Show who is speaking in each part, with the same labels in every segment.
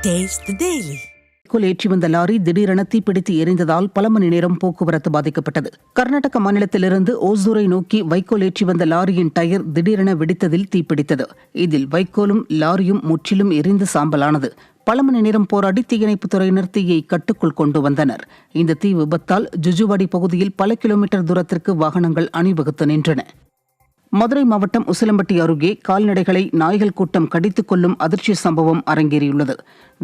Speaker 1: Taste the Daily.
Speaker 2: ஏற்றி வந்த lorry திடீரென தீப்பிடித்து எரிந்ததால் பல மணி நேரம் போக்குவரத்து பாதிக்கப்பட்டது. கர்நாடக மாநிலத்திலிருந்து ஓசூரை நோக்கி வைக்கோல் ஏற்றி வந்த லாரியின் டயர் திடீரென வெடித்ததில் தீப்பிடித்தது. இதில் வைக்கோலும் லாரியும் முற்றிலும் எரிந்து சாம்பலானது. பல மணி நேரம் போராடி தீயணைப்புத் துறையினர் தீயை கட்டுக்குள் கொண்டு வந்தனர். இந்த தீ விபத்தால் ஜுஜுவாடி பகுதியில் பல கிலோமீட்டர் தூரத்திற்கு வாகனங்கள் அணிவகுத்து நின்றன. மதுரை மாவட்டம் உசிலம்பட்டி அருகே கால்நடைகளை நாய்கள் கூட்டம் கடித்துக் கொள்ளும் அதிர்ச்சி சம்பவம் அரங்கேறியுள்ளது.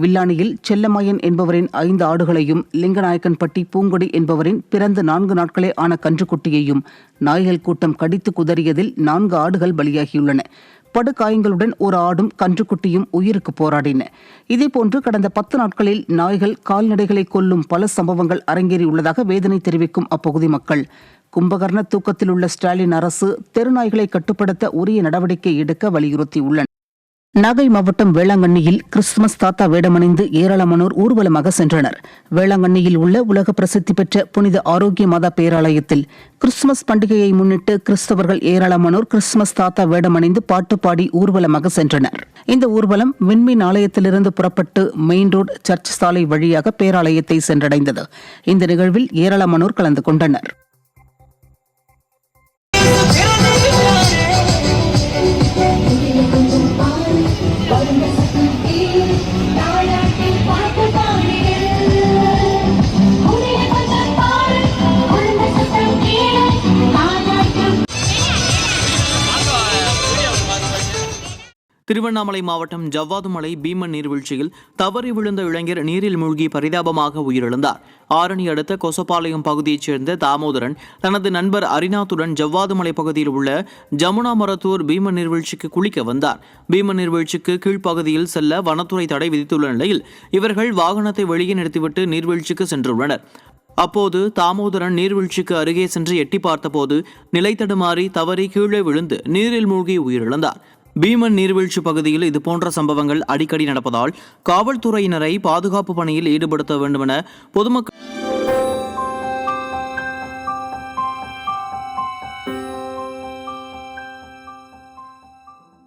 Speaker 2: வில்லானியில் செல்லமாயன் என்பவரின் 5 ஆடுகளையும், லிங்கநாயக்கன்பட்டி பூங்கொடி என்பவரின் பிறந்து 4 நாட்களே ஆன கன்றுக்குட்டியையும் நாய்கள் கூட்டம் கடித்து குதறியதில் 4 ஆடுகள் பலியாகியுள்ளன. படுகாயங்களுடன் ஒரு ஆடும் கன்றுக்குட்டியும் உயிருக்கு போராடின. இதேபோன்று கடந்த 10 நாட்களில் நாய்கள் கால்நடைகளை கொல்லும் பல சம்பவங்கள் அரங்கேறியுள்ளதாக வேதனை தெரிவிக்கும் அப்பகுதி மக்கள், கும்பகர்ண தூக்கத்தில் உள்ள ஸ்டாலின் அரசு தெருநாய்களை கட்டுப்படுத்த உரிய நடவடிக்கை எடுக்க வலியுறுத்தியுள்ளனர். நாகை மாவட்டம் வேளாங்கண்ணியில் கிறிஸ்துமஸ் தாத்தா வேடமணிந்து ஏராளமானோர் ஊர்வலமாக சென்றனர். வேளாங்கண்ணியில் உள்ள உலக பிரசித்தி பெற்ற புனித ஆரோக்கிய மாதா பேராலயத்தில் கிறிஸ்துமஸ் பண்டிகையை முன்னிட்டு கிறிஸ்தவர்கள் ஏராளமானோர் கிறிஸ்துமஸ் தாத்தா வேடமணிந்து பாட்டு பாடி ஊர்வலமாக சென்றனர். இந்த ஊர்வலம் விண்மீன் ஆலயத்திலிருந்து புறப்பட்டு மெயின் ரோடு சர்ச் சாலை வழியாக பேராலயத்தை சென்றடைந்தது. இந்த நிகழ்வில் ஏராளமானோர் கலந்து கொண்டனர்.
Speaker 3: திருவண்ணாமலை மாவட்டம் ஜவ்வாதுமலை பீமன் நீர்வீழ்ச்சியில் தவறி விழுந்த இளைஞர் நீரில் மூழ்கி பரிதாபமாக உயிரிழந்தார். ஆரணி அடுத்த கொசப்பாளையம் பகுதியைச் சேர்ந்த தாமோதரன் தனது நண்பர் அரிநாத்துடன் ஜவ்வாதுமலை பகுதியில் உள்ள ஜமுனா மரத்தூர் பீமன் நீர்வீழ்ச்சிக்கு குளிக்க வந்தார். பீமன் நீர்வீழ்ச்சிக்கு கீழ்ப்பகுதியில் செல்ல வனத்துறை தடை விதித்துள்ள நிலையில் இவர்கள் வாகனத்தை வெளியே நிறுத்திவிட்டு நீர்வீழ்ச்சிக்கு சென்றுள்ளனர். அப்போது தாமோதரன் நீர்வீழ்ச்சிக்கு அருகே சென்று எட்டி பார்த்தபோது நிலை தடுமாறி தவறி கீழே விழுந்து நீரில் மூழ்கி உயிரிழந்தார். பீமன் நீர்வீழ்ச்சி பகுதியில் இதுபோன்ற சம்பவங்கள் அடிக்கடி நடப்பதால் காவல்துறையினரை பாதுகாப்பு பணியில் ஈடுபடுத்த வேண்டுமென பொதுமக்கள்